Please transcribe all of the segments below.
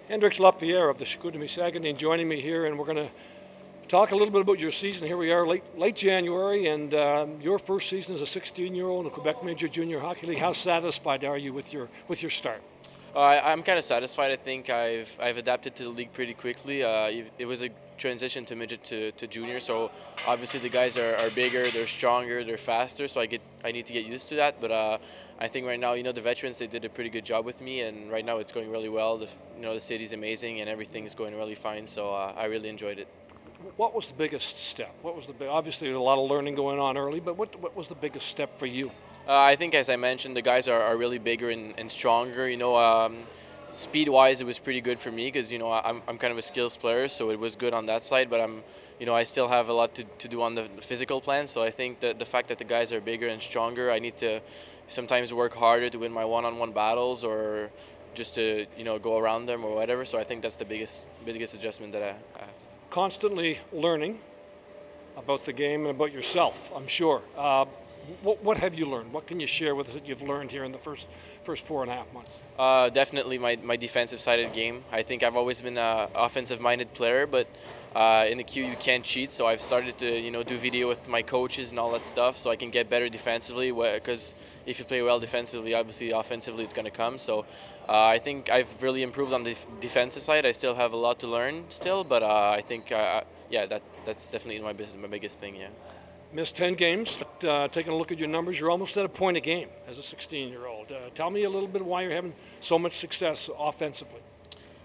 Hendrix Lapierre of the Chicoutimi Sagueneens joining me here, and we're going to talk a little bit about your season. Here we are, late January, and your first season as a 16-year-old in the Quebec Major Junior Hockey League. How satisfied are you with your start? I'm kind of satisfied. I think I've adapted to the league pretty quickly. It was a transition to midget to junior, so obviously the guys are bigger, they're stronger, they're faster. So I need to get used to that. But I think right now, the veterans, they did a pretty good job with me, and right now it's going really well. The city's amazing and everything's going really fine. So I really enjoyed it. What was the biggest step? Obviously there's a lot of learning going on early, but what was the biggest step for you? I think, as I mentioned, the guys are really bigger and stronger. Speed-wise, it was pretty good for me because I'm kind of a skills player, so it was good on that side. But I still have a lot to do on the physical plan. So I think that the fact that the guys are bigger and stronger, I need to sometimes work harder to win my one-on-one battles or just to go around them or whatever. So I think that's the biggest adjustment that I have. Constantly learning about the game and about yourself, I'm sure. What have you learned? What can you share with us that you've learned here in the first 4.5 months? Definitely my defensive side of the game. I think I've always been an offensive-minded player, but in the Q you can't cheat. So I've started to do video with my coaches and all that stuff, so I can get better defensively. Because if you play well defensively, obviously offensively it's going to come. So I think I've really improved on the defensive side. I still have a lot to learn still, but I think that's definitely my biggest thing. Yeah. Missed 10 games, but taking a look at your numbers, you're almost at a point a game as a 16-year-old. Tell me a little bit why you're having so much success offensively.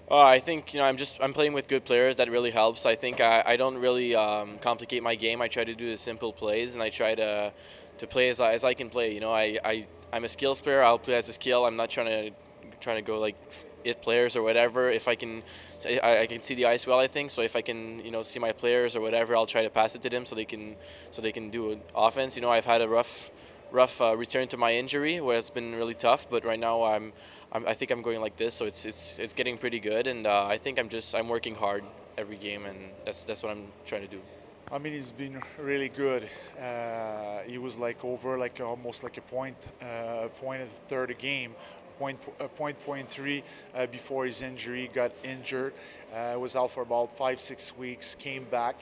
I think I'm playing with good players. That really helps. I think I don't really complicate my game. I try to do the simple plays, and I try to play as I can play. I'm a skills player. I'll play as a skill. I'm not trying to go like hit players or whatever. If I can see the ice well, I think. So if I can see my players or whatever, I'll try to pass it to them so they can do offense. I've had a rough return to my injury where it's been really tough, but right now I think I'm going like this, so it's getting pretty good, and I think I'm working hard every game, and that's what I'm trying to do. I mean, he's been really good. He was almost like a point at the third game. Point 3 before his injury, got injured, was out for about 5-6 weeks, came back,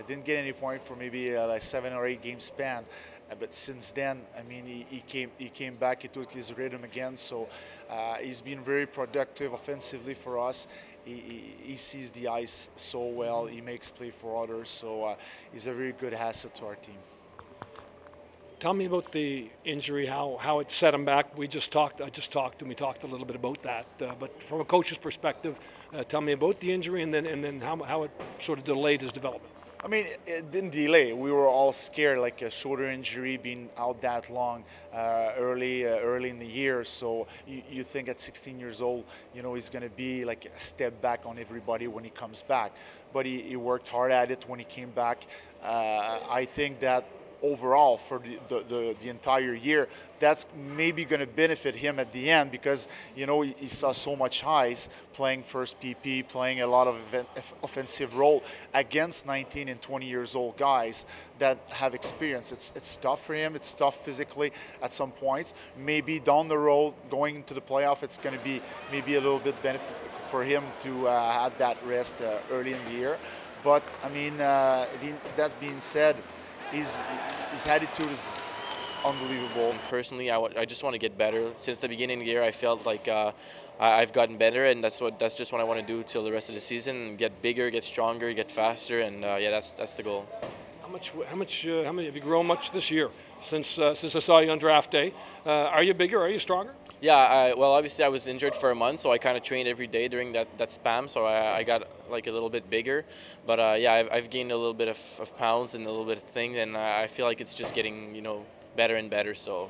didn't get any point for maybe like 7 or 8 game span, but since then, I mean, he came back, he took his rhythm again, so he's been very productive offensively for us. He sees the ice so well, he makes play for others, so he's a very good asset to our team. Tell me about the injury, how it set him back. I just talked, and we talked a little bit about that. But from a coach's perspective, tell me about the injury and then how it sort of delayed his development. I mean, it didn't delay. We were all scared, like a shoulder injury being out that long early in the year. So you think at 16 years old, he's going to be like a step back on everybody when he comes back. But he worked hard at it when he came back. I think that overall for the entire year, that's maybe going to benefit him at the end because he saw so much ice playing first PP, playing a lot of offensive role against 19 and 20 years old guys that have experience. It's tough for him. It's tough physically at some points. Maybe down the road, going into the playoff, it's going to be maybe a little bit benefit for him to have that rest early in the year. But I mean, that being said, his attitude is unbelievable. Personally, I just want to get better. Since the beginning of the year, I felt like I've gotten better, and that's just what I want to do till the rest of the season. Get bigger, get stronger, get faster, and yeah, that's the goal. How many have you grown much this year since I saw you on draft day? Are you bigger? Are you stronger? Yeah, well, obviously I was injured for a month, so I kind of trained every day during that span, so I got like a little bit bigger. But yeah, I've gained a little bit of pounds and a little bit of things, and I feel like it's just getting better and better. So